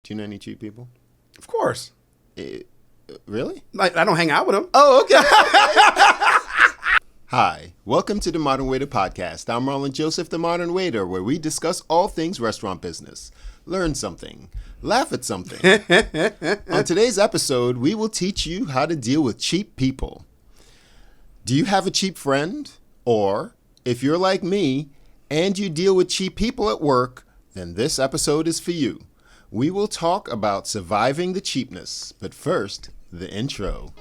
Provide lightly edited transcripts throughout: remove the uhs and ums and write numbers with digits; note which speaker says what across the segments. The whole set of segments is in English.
Speaker 1: Do you know any cheap people?
Speaker 2: Of course.
Speaker 1: Really?
Speaker 2: I don't hang out with them.
Speaker 1: Oh, okay. Hi, welcome to the Modern Waiter Podcast. I'm Marlon Joseph, the Modern Waiter, where we discuss all things restaurant business. Learn something. Laugh at something. On today's episode, we will teach you how to deal with cheap people. Do you have a cheap friend? Or, if you're like me and you deal with cheap people at work, then this episode is for you. We will talk about surviving the cheapness, but first, the intro.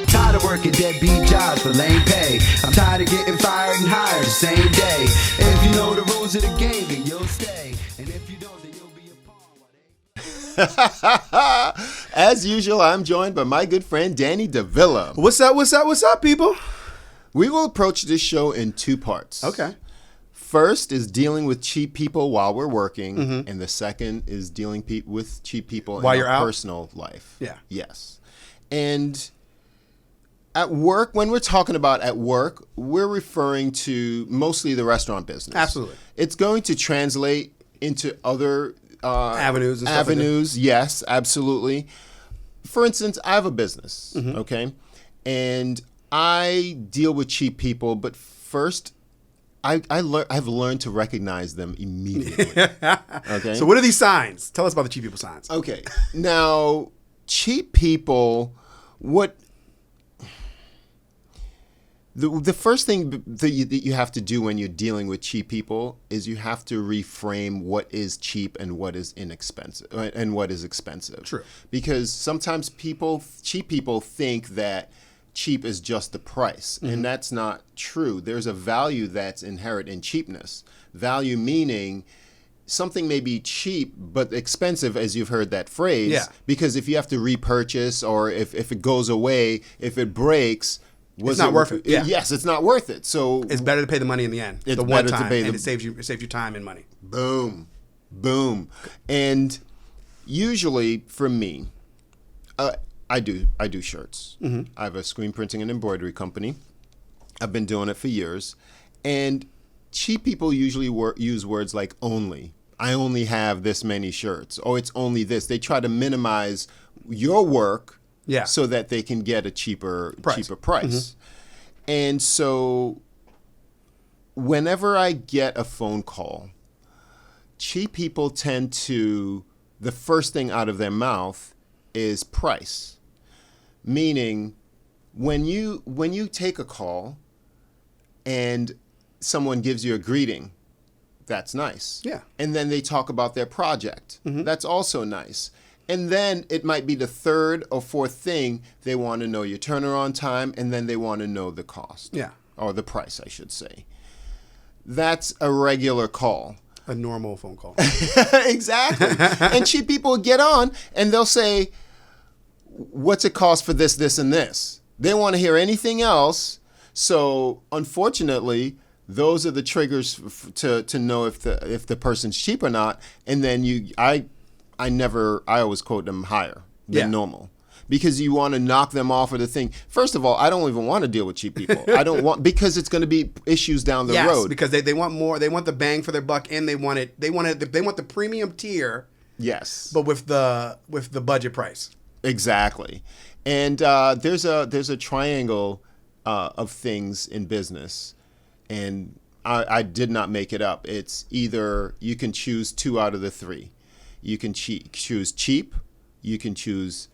Speaker 3: Tired of working deadbeat jobs for lame pay. I'm tired of getting fired and hired the same day. If you know the rules of the game, then you'll stay. And if you don't, then you'll be a pawn.
Speaker 1: As usual, I'm joined by my good friend Danny Davila.
Speaker 2: What's up, people?
Speaker 1: We will approach this show in two parts.
Speaker 2: Okay.
Speaker 1: First is dealing with cheap people while we're working, and the second is dealing with cheap people
Speaker 2: While
Speaker 1: in
Speaker 2: you're
Speaker 1: our
Speaker 2: out?
Speaker 1: personal life.
Speaker 2: Yeah.
Speaker 1: Yes. And at work, when we're talking about at work, we're referring to mostly the restaurant business.
Speaker 2: Absolutely.
Speaker 1: It's going to translate into other
Speaker 2: Avenues and stuff like that.
Speaker 1: avenues. Yes, absolutely. For instance, I have a business, okay? And I deal with cheap people, but first, I've learned to recognize them immediately. Okay.
Speaker 2: So what are these signs? Tell us about the cheap people signs.
Speaker 1: Okay. Now, cheap people, the first thing that you have to do when you're dealing with cheap people is you have to reframe what is cheap and what is inexpensive and what is expensive.
Speaker 2: True.
Speaker 1: Because sometimes cheap people think that cheap is just the price, and that's not true. There's a value that's inherent in cheapness. Value meaning something may be cheap but expensive, as you've heard that phrase.
Speaker 2: Yeah.
Speaker 1: Because if you have to repurchase, or if it goes away, if it breaks,
Speaker 2: It's not worth it. Yeah.
Speaker 1: Yes, it's not worth it. So
Speaker 2: It's better to pay the money in the end.
Speaker 1: It's
Speaker 2: the one
Speaker 1: better to
Speaker 2: time,
Speaker 1: pay
Speaker 2: and
Speaker 1: the-
Speaker 2: it saves you time and money.
Speaker 1: boom, and usually for me, I do shirts. I have a screen printing and embroidery company. I've been doing it for years, and cheap people usually use words like only. I only have this many shirts, or it's only this. They try to minimize your work,
Speaker 2: Yeah.
Speaker 1: so that they can get a cheaper price. And so, whenever I get a phone call, cheap people tend to, the first thing out of their mouth is price. Meaning, when you take a call and someone gives you a greeting, that's nice.
Speaker 2: Yeah.
Speaker 1: And then they talk about their project. That's also nice. And then it might be the third or fourth thing, they want to know your turnaround time, and then they want to know the cost.
Speaker 2: Yeah.
Speaker 1: Or the price, I should say. That's a regular call.
Speaker 2: A normal phone call.
Speaker 1: Exactly. And cheap people get on and they'll say, what's it cost for this, this, and this? They don't want to hear anything else. So unfortunately, those are the triggers to know if the person's cheap or not. And then I always quote them higher than normal. Because you want to knock them off of the thing. First of all, I don't even want to deal with cheap people. Because it's going to be issues down the road.
Speaker 2: Because they want more. They want the bang for their buck, and they want the premium tier.
Speaker 1: Yes.
Speaker 2: But with the budget price.
Speaker 1: Exactly. And there's a triangle of things in business, and I did not make it up. It's either you can choose two out of the three. You can choose cheap, you can choose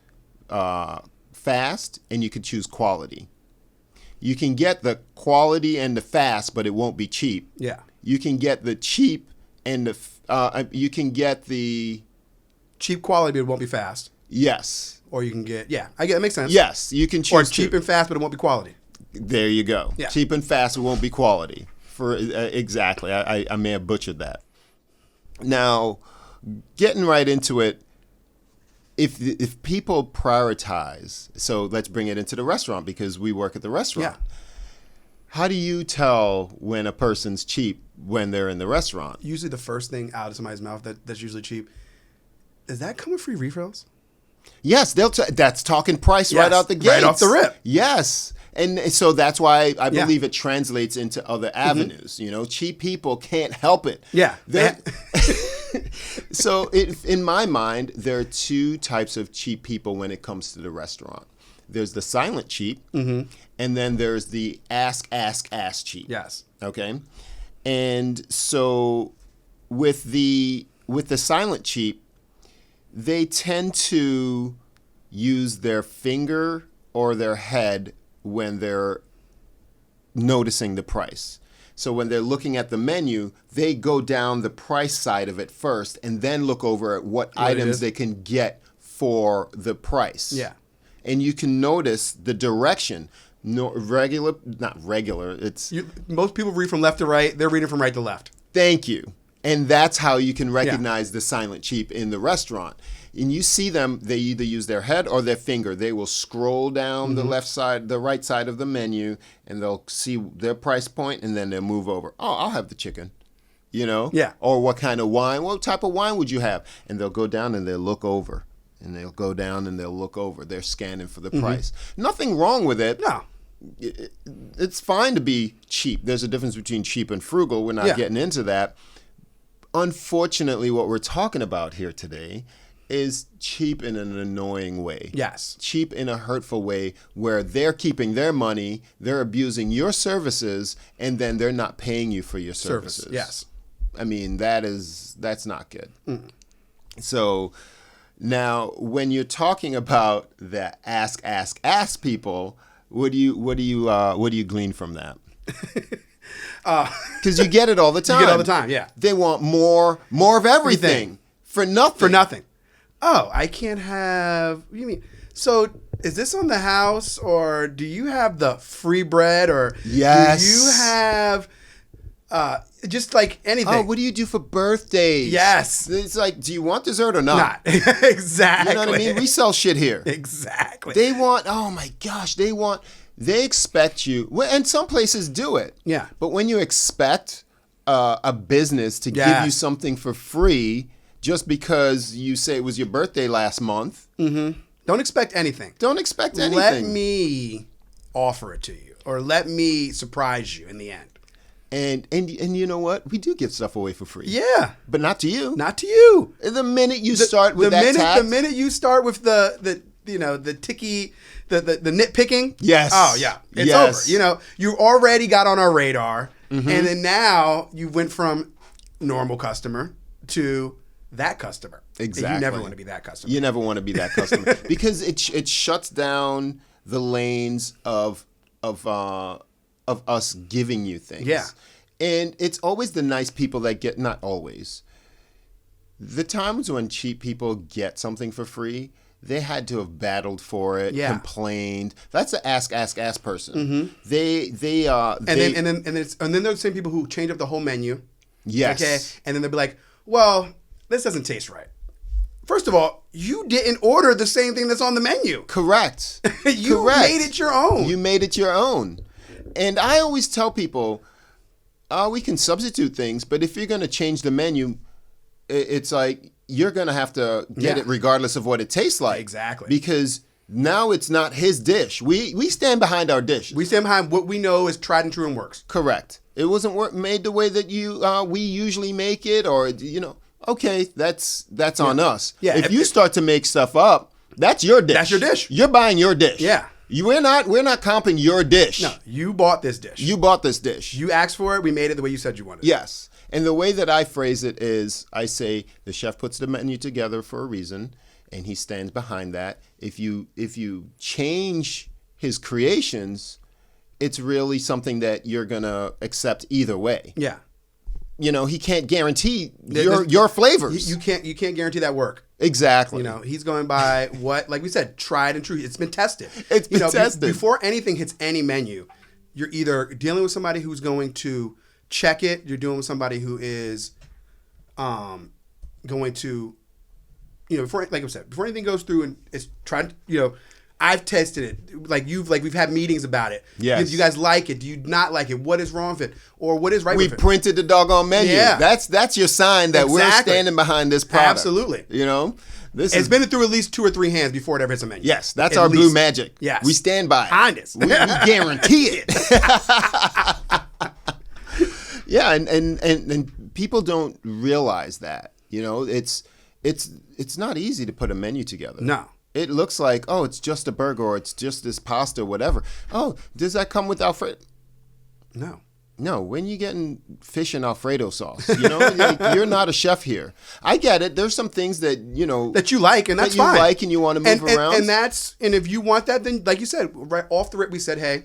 Speaker 1: fast, and you can choose quality. You can get the quality and the fast, but it won't be cheap.
Speaker 2: Yeah.
Speaker 1: You can get the cheap and you can get the
Speaker 2: Cheap quality, but it won't be fast.
Speaker 1: yes.
Speaker 2: Or you can get I get it makes sense.
Speaker 1: Yes, you can choose
Speaker 2: Or cheap
Speaker 1: two.
Speaker 2: and fast, but it won't be quality.
Speaker 1: There you go.
Speaker 2: Yeah.
Speaker 1: Cheap and fast, it won't be quality. Exactly. I may have butchered that. Now, getting right into it, if people prioritize, so let's bring it into the restaurant because we work at the restaurant.
Speaker 2: Yeah.
Speaker 1: How do you tell when a person's cheap when they're in the restaurant?
Speaker 2: Usually the first thing out of somebody's mouth that's usually cheap, is that come with free refills?
Speaker 1: Yes, that's talking price right
Speaker 2: Yes,
Speaker 1: out the gate.
Speaker 2: right off the rip.
Speaker 1: Yes. And so that's why I
Speaker 2: Yeah.
Speaker 1: believe it translates into other avenues. You know, cheap people can't help it.
Speaker 2: Yeah.
Speaker 1: They're- So in my mind, there are two types of cheap people when it comes to the restaurant. There's the silent cheap, and then there's the ask cheap.
Speaker 2: Yes.
Speaker 1: Okay, and so with the silent cheap, they tend to use their finger or their head when they're noticing the price. So when they're looking at the menu, they go down the price side of it first and then look over at what items they can get for the price.
Speaker 2: Yeah.
Speaker 1: And you can notice the direction. Not regular. It's
Speaker 2: Most people read from left to right. They're reading from right to left.
Speaker 1: thank you. And that's how you can recognize the silent cheap in the restaurant. And you see them, they either use their head or their finger. They will scroll down the left side, the right side of the menu, and they'll see their price point, and then they'll move over. Oh, I'll have the chicken,
Speaker 2: Yeah.
Speaker 1: Or what kind of wine? What type of wine would you have? And they'll go down and they'll look over. And they'll go down and they'll look over. They're scanning for the price. Nothing wrong with it.
Speaker 2: No.
Speaker 1: It's fine to be cheap. There's a difference between cheap and frugal. We're not getting into that. Unfortunately, what we're talking about here today is cheap in an annoying way.
Speaker 2: Yes.
Speaker 1: Cheap in a hurtful way where they're keeping their money, they're abusing your services, and then they're not paying you for your services.
Speaker 2: Yes.
Speaker 1: I mean, that's not good. So now when you're talking about the ask people, what do you glean from that? Because you get it all the time.
Speaker 2: You get it all the time, yeah.
Speaker 1: They want more of everything for nothing.
Speaker 2: For nothing. Oh, I can't have. What do you mean? So is this on the house, or do you have the free bread, or
Speaker 1: Yes.
Speaker 2: do you have just like anything?
Speaker 1: Oh, what do you do for birthdays?
Speaker 2: Yes.
Speaker 1: It's like, do you want dessert or not?
Speaker 2: Not exactly.
Speaker 1: You know what I mean? We sell shit here.
Speaker 2: Exactly.
Speaker 1: They want, oh my gosh, they expect you, and some places do it.
Speaker 2: Yeah.
Speaker 1: But when you expect a business to give
Speaker 2: Yes.
Speaker 1: you something for free just because you say it was your birthday last month,
Speaker 2: Don't expect anything.
Speaker 1: don't expect anything.
Speaker 2: Let me offer it to you, or let me surprise you in the end.
Speaker 1: And you know what? We do give stuff away for free.
Speaker 2: Yeah.
Speaker 1: But not to you.
Speaker 2: Not to you.
Speaker 1: The minute you start with that tax.
Speaker 2: The minute you start with the ticky, the nitpicking.
Speaker 1: Yes.
Speaker 2: Oh yeah, it's
Speaker 1: Yes.
Speaker 2: over. You already got on our radar, and then now you went from normal customer to that customer.
Speaker 1: Exactly.
Speaker 2: And you never want to be that customer.
Speaker 1: You never want to be that customer because it shuts down the lanes of us giving you things.
Speaker 2: Yeah.
Speaker 1: And it's always the nice people that get, not always. The times when cheap people get something for free, they had to have battled for it, complained. That's an ask person. Then
Speaker 2: there's the same people who change up the whole menu.
Speaker 1: Yes.
Speaker 2: Okay. And then they'll be like, well, this doesn't taste right. First of all, you didn't order the same thing that's on the menu.
Speaker 1: Correct.
Speaker 2: You made it your own.
Speaker 1: You made it your own. And I always tell people, we can substitute things, but if you're going to change the menu, it's like you're going to have to get it regardless of what it tastes like.
Speaker 2: Exactly.
Speaker 1: Because now it's not his dish. We stand behind our dish.
Speaker 2: We stand behind what we know is tried and true and works.
Speaker 1: Correct. It wasn't made the way that we usually make it, or okay, that's on us.
Speaker 2: Yeah.
Speaker 1: If you start to make stuff up, that's your dish.
Speaker 2: That's your dish.
Speaker 1: You're buying your dish.
Speaker 2: Yeah.
Speaker 1: We're not comping your dish.
Speaker 2: No, you bought this dish.
Speaker 1: You bought this dish.
Speaker 2: You asked for it. We made it the way you said you wanted it.
Speaker 1: Yes. And the way that I phrase it is I say the chef puts the menu together for a reason, and he stands behind that. If you change his creations, it's really something that you're going to accept either way.
Speaker 2: Yeah.
Speaker 1: He can't guarantee your flavors.
Speaker 2: You can't guarantee that work.
Speaker 1: Exactly.
Speaker 2: He's going by what, like we said, tried and true. It's been tested.
Speaker 1: It's been tested.
Speaker 2: Before anything hits any menu, you're either dealing with somebody who's going to check it. You're dealing with somebody who is going to, before, like I said, before anything goes through and it's tried, I've tested it. We've had meetings about it.
Speaker 1: Yes.
Speaker 2: Do you guys like it? Do you not like it? What is wrong with it? Or what is right with it?
Speaker 1: We printed the doggone menu.
Speaker 2: Yeah.
Speaker 1: That's your sign that we're standing behind this product.
Speaker 2: Absolutely.
Speaker 1: It's
Speaker 2: been through at least 2 or 3 hands before it ever hits a menu.
Speaker 1: Yes, that's
Speaker 2: At
Speaker 1: our
Speaker 2: least.
Speaker 1: blue magic.
Speaker 2: Yes.
Speaker 1: We stand by it.
Speaker 2: Behind us.
Speaker 1: We guarantee it. Yeah, and people don't realize that. You know, it's not easy to put a menu together.
Speaker 2: No.
Speaker 1: It looks like, oh, it's just a burger or it's just this pasta or whatever. Oh, does that come with Alfredo?
Speaker 2: No.
Speaker 1: No, when you getting fish and Alfredo sauce, you know, like, you're not a chef here. I get it. There's some things that, you know,
Speaker 2: that you like, and that's fine.
Speaker 1: That you like and you want to move around.
Speaker 2: And if you want that, then like you said, right off the rip, we said, hey,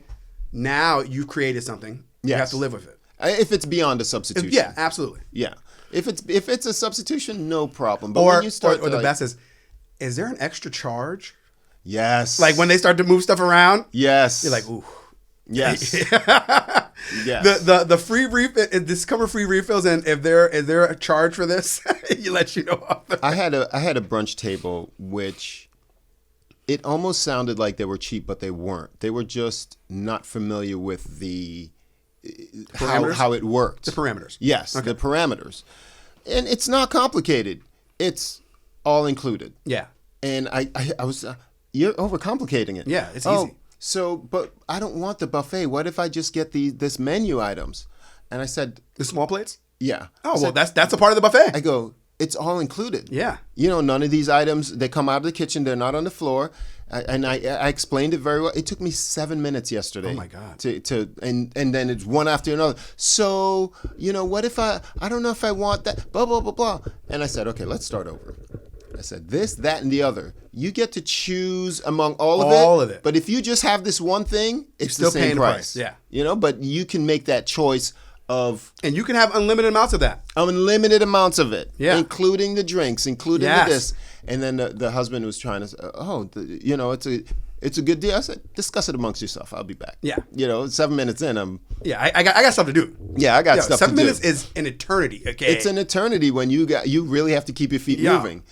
Speaker 2: now you've created something.
Speaker 1: Yes.
Speaker 2: You have to live with it.
Speaker 1: If it's beyond a substitution.
Speaker 2: Yeah, absolutely.
Speaker 1: Yeah. If it's a substitution, no problem. But
Speaker 2: Or
Speaker 1: when you start
Speaker 2: the best is there an extra charge?
Speaker 1: Yes.
Speaker 2: Like when they start to move stuff around?
Speaker 1: Yes.
Speaker 2: You're like, ooh.
Speaker 1: Yes. Yes.
Speaker 2: The free refill, this cover free refills, and if there a charge for this, you let you know.
Speaker 1: I had a brunch table which it almost sounded like they were cheap, but they weren't. They were just not familiar with the how it worked.
Speaker 2: The parameters.
Speaker 1: Yes,
Speaker 2: Okay.
Speaker 1: the parameters. And it's not complicated. It's all included.
Speaker 2: Yeah.
Speaker 1: And I was you're overcomplicating it.
Speaker 2: Yeah, it's easy.
Speaker 1: So, but I don't want the buffet. What if I just get this menu items? And I said,
Speaker 2: The small plates?
Speaker 1: yeah.
Speaker 2: Oh, well, that's a part of the buffet.
Speaker 1: I go, it's all included.
Speaker 2: Yeah.
Speaker 1: You know, none of these items, they come out of the kitchen. They're not on the floor. And I explained it very well. It took me 7 minutes yesterday.
Speaker 2: Oh, my God.
Speaker 1: And then it's one after another. So, you know, what if I don't know if I want that, blah, blah, blah, blah. And I said, okay, let's start over. I said, this, that, and the other. You get to choose among all of it.
Speaker 2: All of it.
Speaker 1: But if you just have this one thing, it's
Speaker 2: still
Speaker 1: the same
Speaker 2: paying the
Speaker 1: price.
Speaker 2: price, yeah.
Speaker 1: You know, but you can make that choice of
Speaker 2: And you can have unlimited amounts of that.
Speaker 1: unlimited amounts of it,
Speaker 2: Yeah.
Speaker 1: including the drinks, including
Speaker 2: Yes.
Speaker 1: the this. And then the husband was trying to say, you know, it's a good deal. I said, discuss it amongst yourself. I'll be back.
Speaker 2: Yeah.
Speaker 1: You know, 7 minutes in,
Speaker 2: Yeah, I got stuff to do.
Speaker 1: I got stuff to do.
Speaker 2: 7 minutes is an eternity. Okay.
Speaker 1: It's an eternity when you really have to keep your feet
Speaker 2: Yeah.
Speaker 1: moving.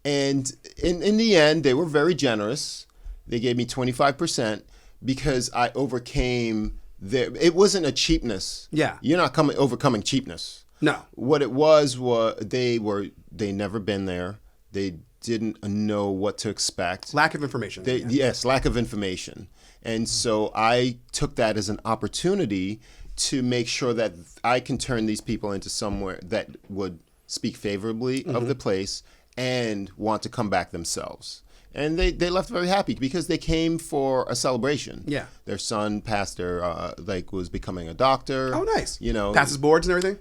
Speaker 1: And in the end, they were very generous. They gave me 25% because I overcame it wasn't a cheapness.
Speaker 2: Yeah.
Speaker 1: You're not overcoming cheapness.
Speaker 2: No.
Speaker 1: What it was they never been there. They didn't know what to expect.
Speaker 2: Lack of information.
Speaker 1: Yes, lack of information. And so I took that as an opportunity to make sure that I can turn these people into somewhere that would speak favorably of the place and want to come back themselves. And they left very happy because they came for a celebration.
Speaker 2: Yeah.
Speaker 1: Their son, pastor, was becoming a doctor.
Speaker 2: Oh, nice.
Speaker 1: You know,
Speaker 2: Passes boards and everything?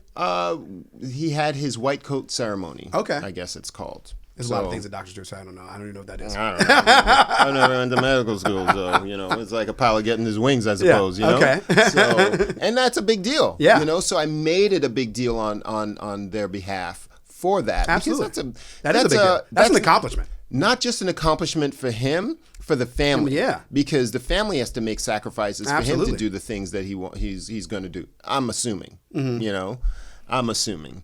Speaker 1: he had his white coat ceremony.
Speaker 2: Okay.
Speaker 1: I guess it's called.
Speaker 2: There's a lot of things that doctors do, so I don't know. I don't even know what that is.
Speaker 1: I don't know. I never went to medical school, so you know, it's like a pilot getting his wings, I suppose.
Speaker 2: Yeah,
Speaker 1: You know?
Speaker 2: okay.
Speaker 1: So, and that's a big deal.
Speaker 2: Yeah.
Speaker 1: You know, so I made it a big deal on their behalf for that.
Speaker 2: Absolutely.
Speaker 1: Because
Speaker 2: That is a big deal. That's an accomplishment.
Speaker 1: Not just an accomplishment for him, for the family.
Speaker 2: Yeah.
Speaker 1: Because the family has to make sacrifices for him
Speaker 2: Absolutely.
Speaker 1: to do the things that he's going to do. I'm assuming.
Speaker 2: Mm-hmm.
Speaker 1: You know, I'm assuming.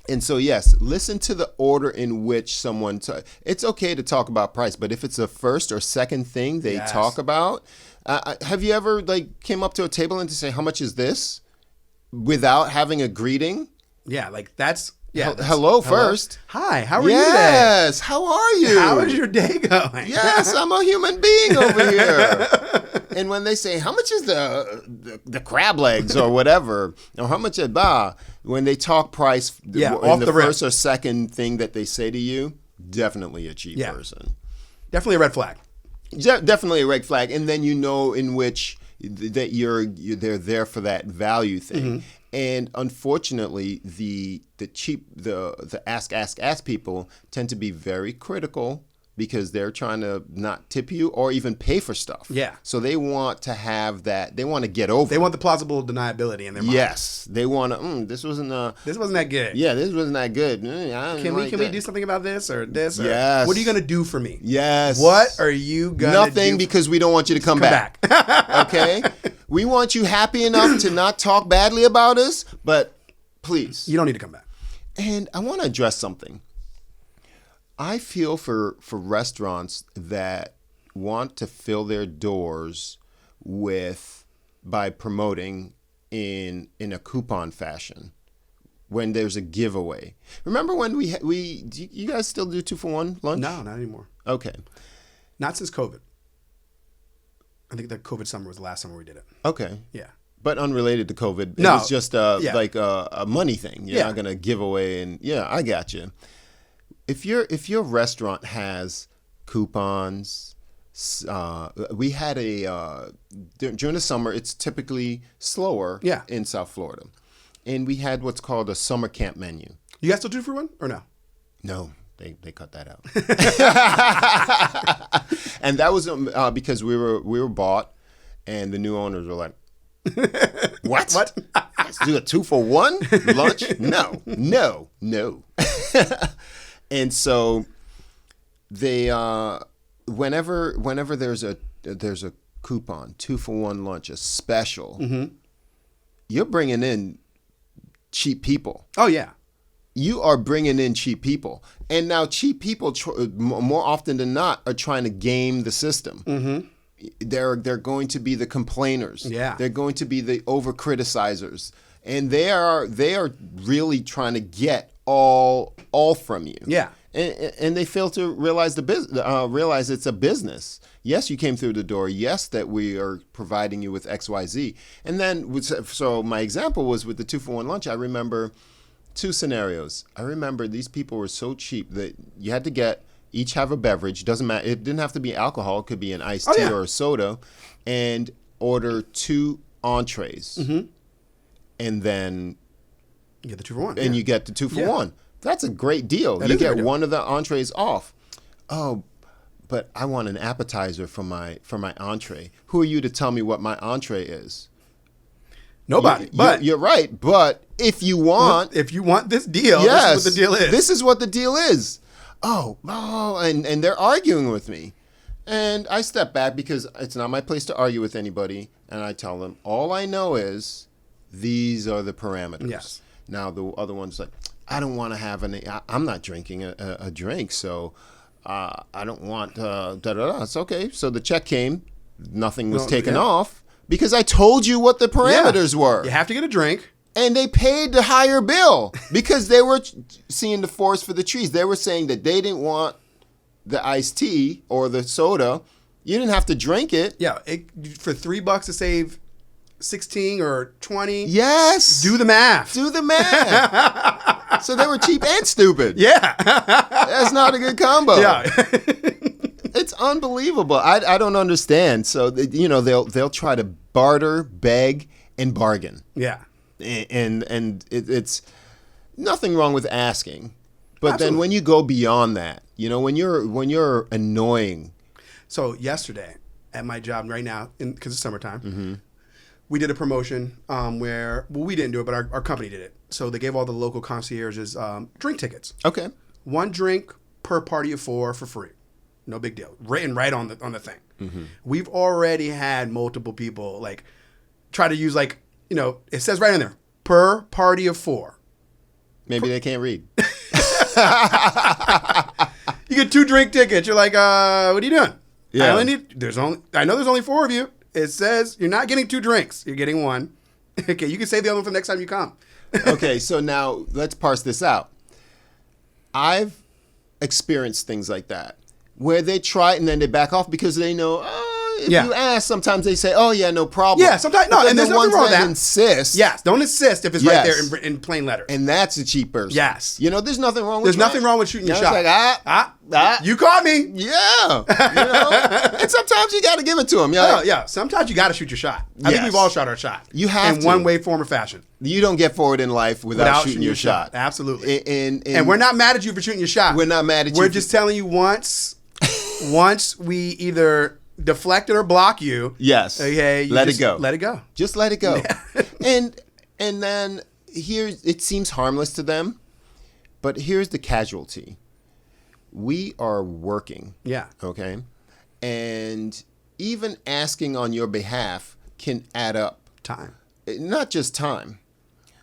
Speaker 1: And so, yes, listen to the order in which someone... it's okay to talk about price, but if it's the first or second thing they
Speaker 2: Yes.
Speaker 1: talk about... have you ever came up to a table and to say, how much is this? Without having a greeting?
Speaker 2: Yeah, like that's... Yeah.
Speaker 1: Hello first.
Speaker 2: Hi, how are you today?
Speaker 1: Yes, how are you?
Speaker 2: How is your day going?
Speaker 1: Yes, I'm a human being over here. And when they say, how much is the crab legs or whatever, or how much is when they talk price
Speaker 2: Yeah,
Speaker 1: in
Speaker 2: off
Speaker 1: the
Speaker 2: the rip.
Speaker 1: first or second thing that they say to you, definitely a cheap
Speaker 2: Yeah.
Speaker 1: person.
Speaker 2: Definitely a red flag.
Speaker 1: Definitely a red flag. And then you know in which that they're there for that value thing.
Speaker 2: Mm-hmm.
Speaker 1: And unfortunately, the ask people tend to be very critical because they're trying to not tip you or even pay for stuff.
Speaker 2: Yeah.
Speaker 1: So they want to have that. They want to get over.
Speaker 2: They want the plausible deniability in their mind.
Speaker 1: Yes. They want to. This wasn't
Speaker 2: that good.
Speaker 1: Yeah, this wasn't that good.
Speaker 2: Can we do something about this or this? Or
Speaker 1: Yes.
Speaker 2: What are you gonna do for me?
Speaker 1: Yes.
Speaker 2: What are you gonna
Speaker 1: Nothing
Speaker 2: do?
Speaker 1: because we don't want you to come back. Okay? We want you happy enough to not talk badly about us, but please.
Speaker 2: You don't need to come back.
Speaker 1: And I want to address something. I feel for restaurants that want to fill their doors by promoting in a coupon fashion when there's a giveaway. Remember when you guys still do 2-for-1 lunch?
Speaker 2: No, not anymore.
Speaker 1: Okay.
Speaker 2: Not since COVID. I think the COVID summer was the last summer we did it.
Speaker 1: Okay.
Speaker 2: Yeah.
Speaker 1: But unrelated to COVID.
Speaker 2: No.
Speaker 1: It was just like a money thing. You're not going to give away. And yeah, I got you. If your restaurant has coupons, we had during the summer, it's typically slower in South Florida. And we had what's called a summer camp menu.
Speaker 2: You guys still do 2-for-1 or no?
Speaker 1: No, they cut that out. And that was because we were bought, and the new owners were like, "What? Let's do a 2-for-1 lunch? No." And so they whenever there's a coupon, 2-for-1 lunch, a special, you're bringing in cheap people.
Speaker 2: Oh yeah.
Speaker 1: You are bringing in cheap people. And now cheap people, more often than not, are trying to game the system. Mm-hmm. They're going to be the complainers.
Speaker 2: Yeah.
Speaker 1: They're going to be the over-criticizers. And they are really trying to get all from you.
Speaker 2: Yeah.
Speaker 1: And they fail to realize realize it's a business. Yes, you came through the door. Yes, that we are providing you with X, Y, Z. And then, so my example was with the 2-for-1 lunch. I remember 2 scenarios. I remember these people were so cheap that you had to each have a beverage. Doesn't matter. It didn't have to be alcohol. It could be an iced tea or a soda, and order 2 entrees. Mm-hmm. And then
Speaker 2: you get the 2-for-1.
Speaker 1: And you get the 2-for-1. That's a great deal. You get one of the entrees off. Oh, but I want an appetizer for my entree. Who are you to tell me what my entree is?
Speaker 2: Nobody. But
Speaker 1: you're right. But if you want
Speaker 2: this deal,
Speaker 1: yes,
Speaker 2: this is what the deal is.
Speaker 1: This is what the deal is. Oh, and they're arguing with me. And I step back because it's not my place to argue with anybody. And I tell them, all I know is these are the parameters.
Speaker 2: Yes.
Speaker 1: Now, the other one's like, I don't want to have I'm not drinking a drink, so I don't want da-da-da. It's okay. So the check came. Nothing was taken off because I told you what the parameters were.
Speaker 2: You have to get a drink.
Speaker 1: And they paid the higher bill because they were seeing the forest for the trees. They were saying that they didn't want the iced tea or the soda. You didn't have to drink it.
Speaker 2: Yeah, for $3 to save 16 or 20.
Speaker 1: Yes.
Speaker 2: Do the math.
Speaker 1: So they were cheap and stupid.
Speaker 2: Yeah.
Speaker 1: That's not a good combo.
Speaker 2: Yeah.
Speaker 1: It's unbelievable. I don't understand. So they'll try to barter, beg, and bargain.
Speaker 2: Yeah.
Speaker 1: And it's nothing wrong with asking, but
Speaker 2: Absolutely.
Speaker 1: then when you go beyond that, when you're annoying.
Speaker 2: So yesterday at my job right now, because it's summertime, we did a promotion where we didn't do it, but our company did it. So they gave all the local concierges drink tickets.
Speaker 1: Okay.
Speaker 2: 1 drink per party of 4 for free. No big deal. Written right on the thing. Mm-hmm. We've already had multiple people try to use it says right in there, per party of 4.
Speaker 1: Maybe they can't read.
Speaker 2: You get 2 drink tickets. You're like, what are you doing?
Speaker 1: Yeah.
Speaker 2: I know there's only 4 of you. It says you're not getting 2 drinks. You're getting 1. Okay, you can save the other one for the next time you come.
Speaker 1: Okay, so now let's parse this out. I've experienced things like that where they try it and then they back off because they know, if you ask, sometimes they say, "Oh yeah, no problem."
Speaker 2: Yeah, sometimes no, and there's
Speaker 1: the
Speaker 2: nothing
Speaker 1: ones
Speaker 2: wrong with
Speaker 1: that
Speaker 2: that.
Speaker 1: insist.
Speaker 2: Yes, don't insist if it's right there in plain letters.
Speaker 1: And that's a cheap person.
Speaker 2: Yes,
Speaker 1: there's nothing wrong with.
Speaker 2: There's nothing wrong with shooting your shot.
Speaker 1: Like
Speaker 2: you caught me.
Speaker 1: Yeah, and sometimes you got to give it to them.
Speaker 2: Yeah. Sometimes you got to shoot your shot. I think we've all shot our shot.
Speaker 1: You have
Speaker 2: in one way, form, or fashion.
Speaker 1: You don't get forward in life without shooting your shot.
Speaker 2: Absolutely.
Speaker 1: And
Speaker 2: we're not mad at you for shooting your shot.
Speaker 1: We're not mad at you.
Speaker 2: We're just telling you once we either deflect it or block you.
Speaker 1: Yes.
Speaker 2: Okay.
Speaker 1: Let it go.
Speaker 2: Let it go.
Speaker 1: Just let it go. and then it seems harmless to them, but here's the casualty. We are working.
Speaker 2: Yeah.
Speaker 1: Okay. And even asking on your behalf can add up.
Speaker 2: Time.
Speaker 1: Not just time.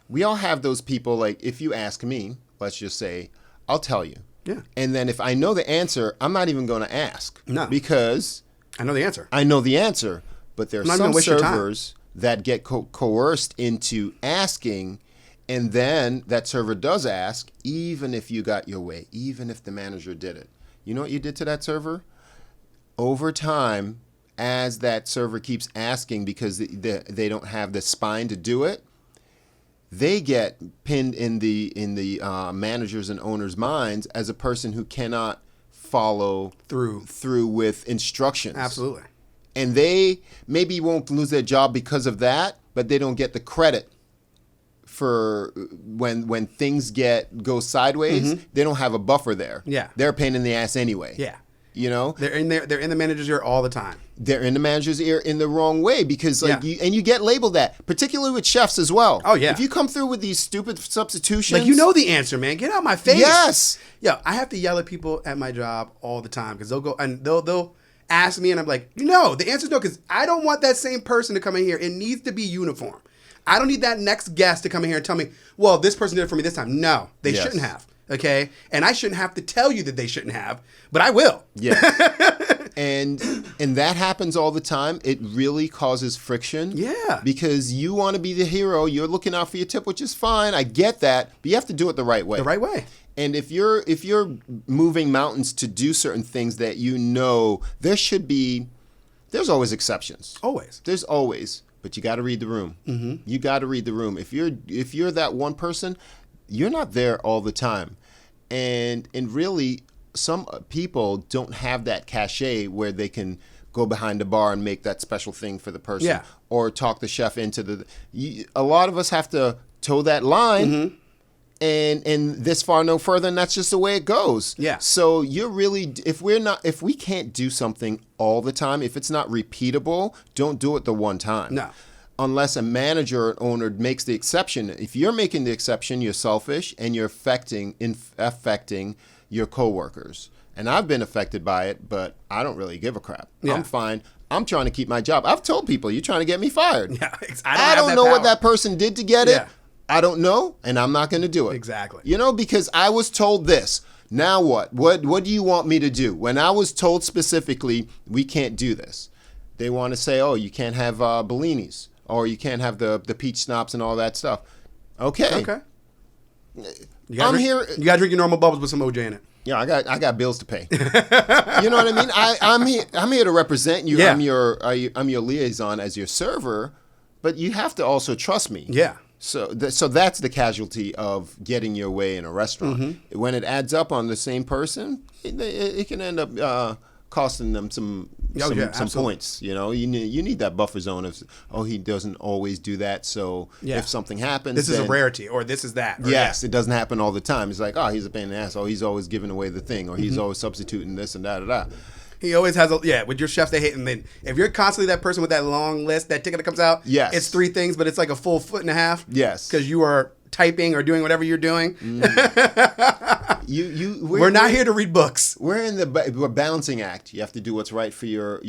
Speaker 1: We all have those people, if you ask me, let's just say, I'll tell you.
Speaker 2: Yeah.
Speaker 1: And then if I know the answer, I'm not even going to ask.
Speaker 2: No.
Speaker 1: Because
Speaker 2: I know the answer.
Speaker 1: But there are some servers that get coerced into asking, and then that server does ask, even if you got your way, even if the manager did it. You know what you did to that server? Over time, as that server keeps asking because they don't have the spine to do it, they get pinned in the managers and owners' minds as a person who cannot follow through with instructions.
Speaker 2: Absolutely.
Speaker 1: And they maybe won't lose their job because of that, but they don't get the credit for when things go sideways. They don't have a buffer there.
Speaker 2: Yeah.
Speaker 1: They're a pain in the ass anyway.
Speaker 2: Yeah.
Speaker 1: You know?
Speaker 2: They're in the manager's ear all the time.
Speaker 1: They're in the manager's ear in the wrong way because you get labeled that, particularly with chefs as well.
Speaker 2: Oh, yeah.
Speaker 1: If you come through with these stupid substitutions.
Speaker 2: Like, you know the answer, man. Get out my face.
Speaker 1: Yes.
Speaker 2: Yeah, I have to yell at people at my job all the time because they'll go and they'll ask me and I'm like, no, the answer's no, because I don't want that same person to come in here. It needs to be uniform. I don't need that next guest to come in here and tell me, well, this person did it for me this time. No, they shouldn't have. Okay? And I shouldn't have to tell you that they shouldn't have, but I will.
Speaker 1: Yeah. And that happens all the time. It really causes friction.
Speaker 2: Yeah.
Speaker 1: Because you want to be the hero. You're looking out for your tip, which is fine. I get that. But you have to do it the right way.
Speaker 2: The right way.
Speaker 1: And if you're moving mountains to do certain things that you know, there's always exceptions.
Speaker 2: Always.
Speaker 1: There's always. But you got to read the room. Mm-hmm. You got to read the room. If you're that one person, you're not there all the time. And really, some people don't have that cachet where they can go behind the bar and make that special thing for the person, or talk the chef into a lot of us have to toe that line, and this far no further, and that's just the way it goes.
Speaker 2: Yeah.
Speaker 1: So you're really, if we can't do something all the time, if it's not repeatable, don't do it the one time.
Speaker 2: No.
Speaker 1: Unless a manager or owner makes the exception. If you're making the exception, you're selfish and you're affecting your coworkers. And I've been affected by it, but I don't really give a crap. Yeah. I'm fine. I'm trying to keep my job. I've told people, you're trying to get me fired.
Speaker 2: Yeah,
Speaker 1: I don't know what that person did to get it. I don't know, and I'm not going to do it.
Speaker 2: Exactly.
Speaker 1: You know, because I was told this. Now what? What do you want me to do? When I was told specifically, we can't do this. They want to say, oh, you can't have Bellinis, or you can't have the peach schnapps and all that stuff. Okay. I'm here.
Speaker 2: You got to drink your normal bubbles with some OJ in it.
Speaker 1: Yeah, I got bills to pay. You know what I mean? I'm here to represent you. Yeah. I'm your liaison as your server, but you have to also trust me.
Speaker 2: Yeah.
Speaker 1: So that's the casualty of getting your way in a restaurant. Mm-hmm. When it adds up on the same person, it can end up costing them some points. You know, you need that buffer zone of, he doesn't always do that. So if something happens,
Speaker 2: this is a rarity, or this is that.
Speaker 1: Yes, it doesn't happen all the time. It's like, he's a pain in the ass. He's always giving away the thing, or he's always substituting this and da.
Speaker 2: He always has with your chefs they hate, and then if you're constantly that person with that long list, that ticket that comes out, it's 3 things, but it's like a full 1.5 feet.
Speaker 1: Yes,
Speaker 2: because you are typing or doing whatever you're doing.
Speaker 1: We're
Speaker 2: not here to read books.
Speaker 1: We're in the balancing act. You have to do what's right for your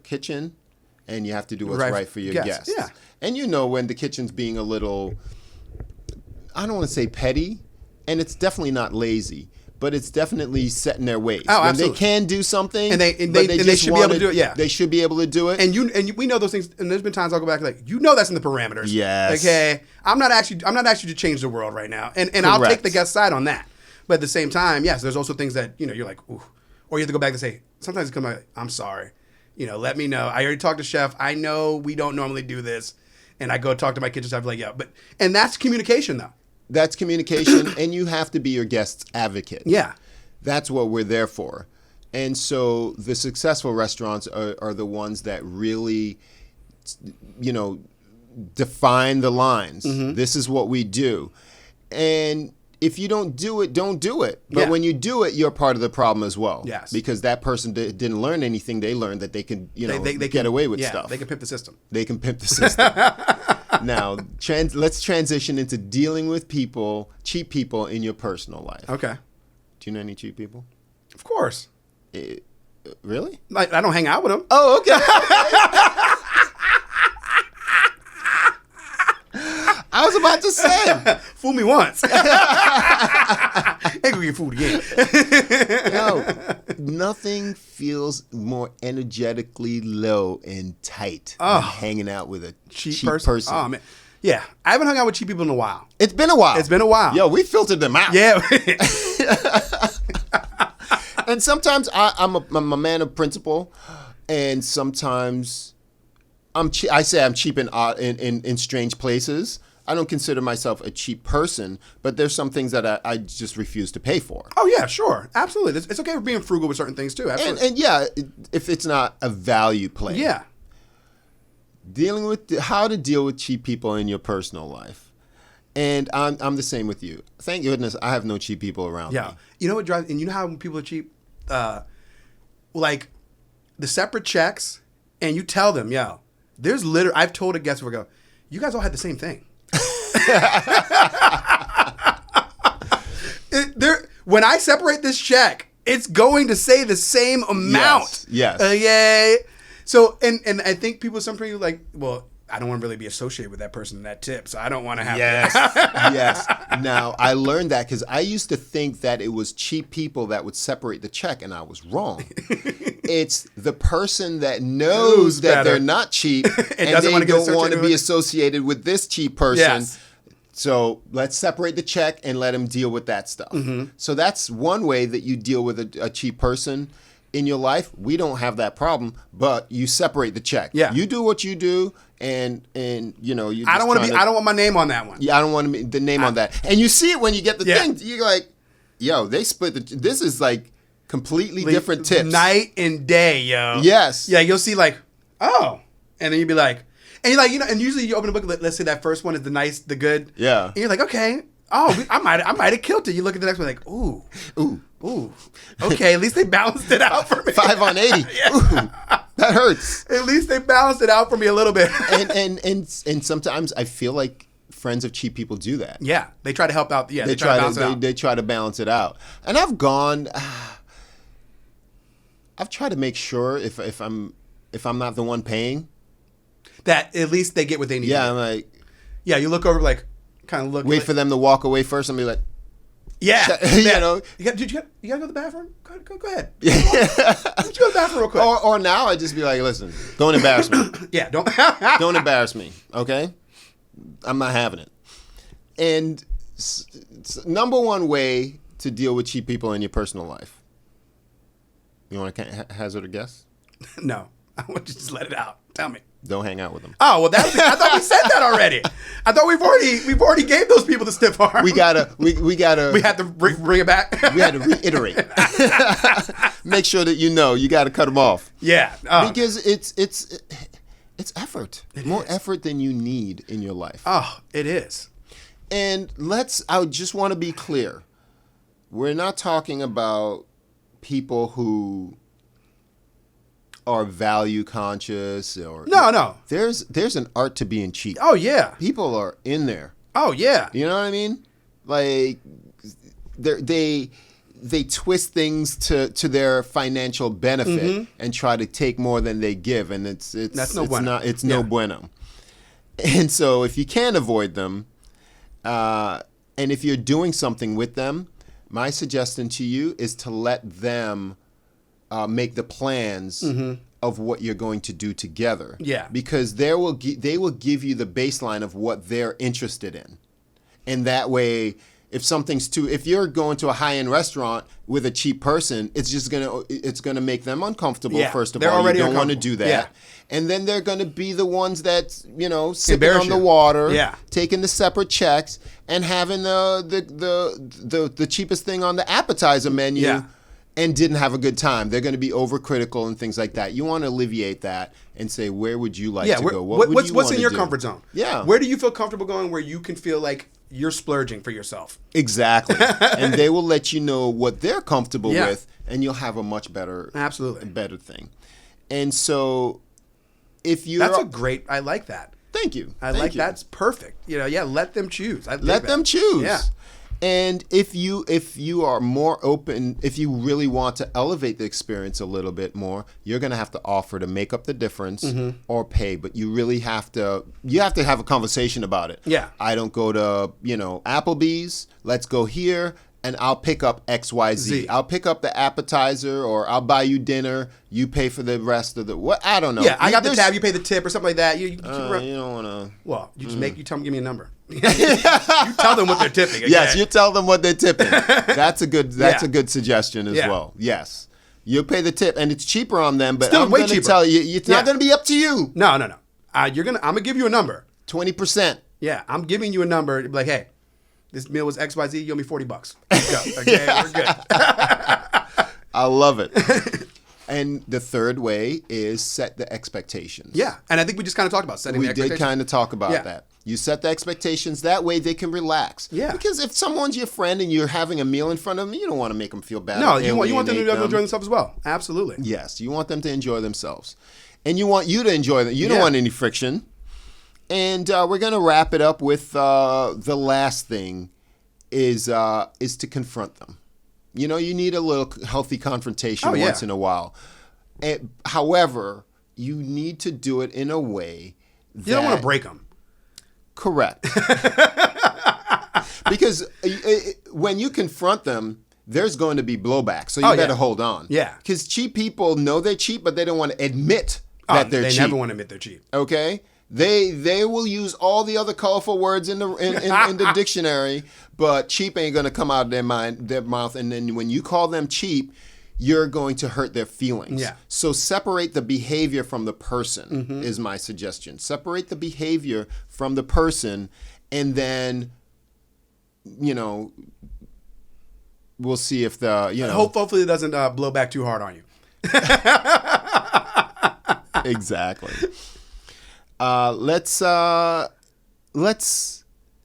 Speaker 1: kitchen, and you have to do what's right for your guests.
Speaker 2: Yeah,
Speaker 1: and when the kitchen's being a little, I don't want to say petty, and it's definitely not lazy. But it's definitely set in their ways.
Speaker 2: Oh,
Speaker 1: when
Speaker 2: absolutely.
Speaker 1: they can do something,
Speaker 2: and they should be able to do it. Yeah,
Speaker 1: they should be able to do it.
Speaker 2: And we know those things. And there's been times I'll go back that's in the parameters.
Speaker 1: Yes.
Speaker 2: Okay. I'm not actually to change the world right now, and I'll take the guest side on that. But at the same time, yes, there's also things that you're like, ooh, or you have to go back and say. Sometimes it comes like, I'm sorry. Let me know. I already talked to chef. I know we don't normally do this, and I go talk to my kitchen staff like, and that's communication though.
Speaker 1: That's communication, and you have to be your guest's advocate.
Speaker 2: Yeah.
Speaker 1: That's what we're there for. And so the successful restaurants are the ones that really, define the lines. Mm-hmm. This is what we do. And if you don't do it, don't do it. But when you do it, you're part of the problem as well.
Speaker 2: Yes.
Speaker 1: Because that person didn't learn anything. They learned that they can, they get away with stuff.
Speaker 2: They can pimp the system.
Speaker 1: They can pimp the system. Now, let's transition into dealing with cheap people in your personal life.
Speaker 2: Okay.
Speaker 1: Do you know any cheap people?
Speaker 2: Of course.
Speaker 1: Really?
Speaker 2: I don't hang out with them.
Speaker 1: Oh, okay. I was about to say.
Speaker 2: Fool me once. Ain't gonna get fooled again.
Speaker 1: No, nothing feels more energetically low and tight than hanging out with a cheap person.
Speaker 2: Oh, man. Yeah. I haven't hung out with cheap people in a while.
Speaker 1: It's been a while. Yo, we filtered them out.
Speaker 2: Yeah.
Speaker 1: And sometimes I'm a man of principle. And sometimes I say I'm cheap in strange places. I don't consider myself a cheap person, but there's some things that I just refuse to pay for.
Speaker 2: Oh yeah, sure, absolutely. It's okay for being frugal with certain things too. Absolutely.
Speaker 1: And yeah, if it's not a value play.
Speaker 2: Yeah.
Speaker 1: Dealing with how to deal with cheap people in your personal life. And I'm the same with you. Thank goodness I have no cheap people around me.
Speaker 2: You know what drives, and you know how when people are cheap, like the separate checks, and you tell them, yo, there's literally, I've told a guest before, go, you guys all had the same thing. When I separate this check, it's going to say the same amount.
Speaker 1: Yes.
Speaker 2: Okay. So, and I think some people like, well, I don't want to really be associated with that person in that tip, so I don't want to have
Speaker 1: Yes. Now, I learned that because I used to think that it was cheap people that would separate the check, and I was wrong. It's the person that knows that they're not cheap and they don't want to be associated with this cheap person.
Speaker 2: Yes.
Speaker 1: So let's separate the check and let them deal with that stuff. Mm-hmm. So that's one way that you deal with a cheap person in your life. We don't have that problem, but you separate the check.
Speaker 2: Yeah.
Speaker 1: You do what you do, and you know you.
Speaker 2: I don't want my name on that one.
Speaker 1: Yeah, I don't want the name on that. And you see it when you get the thing. You're like, yo, they split this is like completely different tips.
Speaker 2: Night and day, yo.
Speaker 1: Yes.
Speaker 2: Yeah, you'll see like, oh, and then you'd be like, and you're like, you know, and usually you open a book. Let's say that first one is the nice, the good.
Speaker 1: Yeah.
Speaker 2: And you're like, okay. Oh, I might have killed it. You look at the next one like, ooh. Okay, at least they balanced it out for me.
Speaker 1: 5 on 80. Ooh, that hurts.
Speaker 2: At least they balanced it out for me a little bit.
Speaker 1: and sometimes I feel like friends of cheap people do that.
Speaker 2: Yeah, they try to help out. Yeah,
Speaker 1: they try to balance it out. And I've tried to make sure if I'm not the one paying, that
Speaker 2: at least they get what they need.
Speaker 1: Yeah, I'm like,
Speaker 2: yeah, you look over like, kind of look.
Speaker 1: Wait for them to walk away first and be like,
Speaker 2: yeah,
Speaker 1: you know.
Speaker 2: You gotta go to the bathroom? Go ahead. Why don't you go to the bathroom real quick?
Speaker 1: Or now I just be like, listen, don't embarrass me.
Speaker 2: Yeah,
Speaker 1: don't embarrass me, okay? I'm not having it. And number one way to deal with cheap people in your personal life. You want to hazard a guess?
Speaker 2: No, I want you to just let it out. Tell me.
Speaker 1: Don't hang out with them.
Speaker 2: Oh, well, I thought we said that already. I thought we've already gave those people the stiff arm.
Speaker 1: We had to
Speaker 2: bring it back.
Speaker 1: We had to reiterate. Make sure that you got to cut them off.
Speaker 2: Yeah.
Speaker 1: Because it's effort. More effort than you need in your life.
Speaker 2: Oh, it is.
Speaker 1: And I just want to be clear. We're not talking about people who are value conscious or
Speaker 2: no.
Speaker 1: There's an art to being cheap.
Speaker 2: Oh yeah.
Speaker 1: People are in there.
Speaker 2: Oh yeah.
Speaker 1: You know what I mean? Like they twist things to their financial benefit and try to take more than they give, and it's no bueno. And so if you can't avoid them, and if you're doing something with them, my suggestion to you is to let them make the plans of what you're going to do together.
Speaker 2: Yeah.
Speaker 1: Because they will give you the baseline of what they're interested in. And that way, if you're going to a high-end restaurant with a cheap person, it's gonna make them uncomfortable.
Speaker 2: Yeah,
Speaker 1: first of
Speaker 2: they're
Speaker 1: all,
Speaker 2: already
Speaker 1: you don't want to do that.
Speaker 2: Yeah.
Speaker 1: And then they're going to be the ones that sipping on the water, taking the separate checks, and having the cheapest thing on the appetizer menu.
Speaker 2: Yeah.
Speaker 1: And didn't have a good time. They're going to be overcritical and things like that. You want to alleviate that and say, where would you like to go?
Speaker 2: What's in your comfort zone?
Speaker 1: Yeah.
Speaker 2: Where do you feel comfortable going where you can feel like you're splurging for yourself?
Speaker 1: Exactly. And they will let you know what they're comfortable with, and you'll have a much better thing. And so if you
Speaker 2: I like that.
Speaker 1: Thank you.
Speaker 2: That's perfect. Let them choose.
Speaker 1: Let them choose.
Speaker 2: Yeah.
Speaker 1: And if you are more open, if you really want to elevate the experience a little bit more, you're going to have to offer to make up the difference or pay. But you really have to have a conversation about it.
Speaker 2: Yeah.
Speaker 1: I don't go to, Applebee's. Let's go here. And I'll pick up XYZ. I'll pick up the appetizer, or I'll buy you dinner. You pay for the rest of I don't know.
Speaker 2: Yeah, I got the tab. You pay the tip or something like that. You
Speaker 1: don't want to.
Speaker 2: Well, you just you tell them, give me a number. You tell them what they're tipping. Okay?
Speaker 1: Yes, you tell them what they're tipping. That's a good suggestion as well. Yes, You'll pay the tip, and it's cheaper on them. But
Speaker 2: Still
Speaker 1: I'm
Speaker 2: way
Speaker 1: going to
Speaker 2: cheaper.
Speaker 1: tell you, it's not going to be up to you.
Speaker 2: No. I'm gonna give you a number.
Speaker 1: 20%.
Speaker 2: Yeah, I'm giving you a number. Like, hey, this meal was XYZ. You owe me $40. Let's go. Okay, we're good.
Speaker 1: I love it. And the third way is set the expectations.
Speaker 2: Yeah, and I think we just kind of talked about setting the expectations.
Speaker 1: We did kind of talk about that. You set the expectations. That way they can relax.
Speaker 2: Yeah.
Speaker 1: Because if someone's your friend and you're having a meal in front of them, you don't want to make them feel bad.
Speaker 2: No, you want them to enjoy themselves as well. Absolutely.
Speaker 1: Yes, you want them to enjoy themselves. And you want you to enjoy them. You don't want any friction. And we're going to wrap it up with the last thing is to confront them. You know, you need a little healthy confrontation once in a while. However, you need to do it in a way that...
Speaker 2: You don't want to break them.
Speaker 1: Correct. Because when you confront them, there's going to be blowback. So you better hold on.
Speaker 2: Yeah.
Speaker 1: Because cheap people know they're cheap, but they don't want to admit that they're cheap.
Speaker 2: They never want to admit they're cheap.
Speaker 1: Okay? They will use all the other colorful words in the dictionary, but cheap ain't going to come out of their mouth. And then when you call them cheap, you're going to hurt their feelings.
Speaker 2: Yeah.
Speaker 1: So separate the behavior from the person is my suggestion. Separate the behavior from the person, and then, you know, we'll see if
Speaker 2: Hopefully it doesn't blow back too hard on you.
Speaker 1: Exactly. Let's.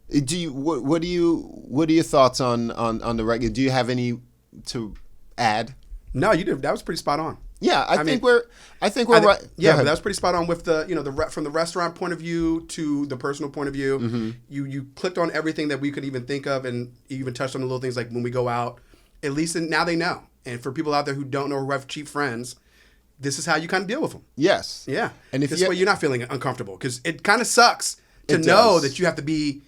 Speaker 1: Do you? What are your thoughts on the regular? Do you have any to add?
Speaker 2: No, you did. That was pretty spot on.
Speaker 1: Yeah, I think we're right.
Speaker 2: Yeah, but that was pretty spot on with the from the restaurant point of view to the personal point of view. Mm-hmm. You clicked on everything that we could even think of, and you even touched on the little things like when we go out. At least now they know. And for people out there who don't know or who have cheap friends, this is how you kind of deal with them.
Speaker 1: Yes.
Speaker 2: Yeah.
Speaker 1: And if
Speaker 2: this way you're not feeling uncomfortable, because it kind of sucks to know that you have to be,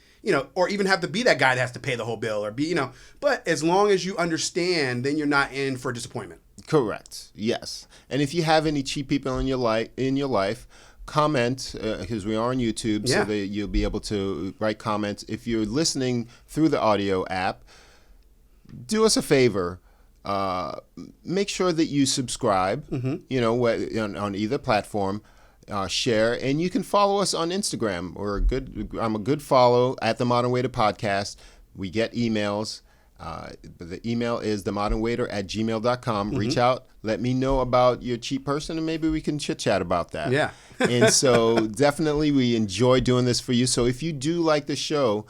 Speaker 2: or even have to be that guy that has to pay the whole bill or be, but as long as you understand, then you're not in for disappointment.
Speaker 1: Correct. Yes. And if you have any cheap people in your life, comment, because we are on YouTube, so that you'll be able to write comments. If you're listening through the audio app, do us a favor. Make sure that you subscribe, on either platform, share, and you can follow us on Instagram. I'm a good follow at The Modern Waiter Podcast. We get emails. The email is themodernwaiter@gmail.com. Reach out. Let me know about your cheap person, and maybe we can chit-chat about that.
Speaker 2: Yeah.
Speaker 1: And so definitely we enjoy doing this for you. So if you do like the show,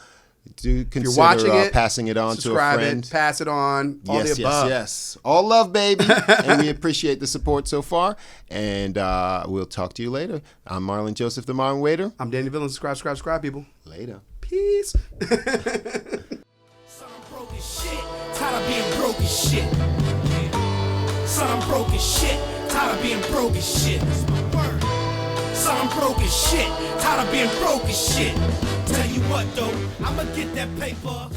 Speaker 1: do consider passing it on to a friend.
Speaker 2: Pass it on. All the above.
Speaker 1: Yes. All love, baby. And we appreciate the support so far. And we'll talk to you later. I'm Marlon Joseph, the Modern Waiter.
Speaker 2: I'm Danny Villain. Subscribe, people.
Speaker 1: Later.
Speaker 2: Peace.
Speaker 4: Son, I'm broke as shit. Tired of being broke as shit. Son, I'm broke as shit. Tired of being broke as shit. Son, I'm broke as shit. Tired of being broke as shit. Tell you what though, I'ma get that paper.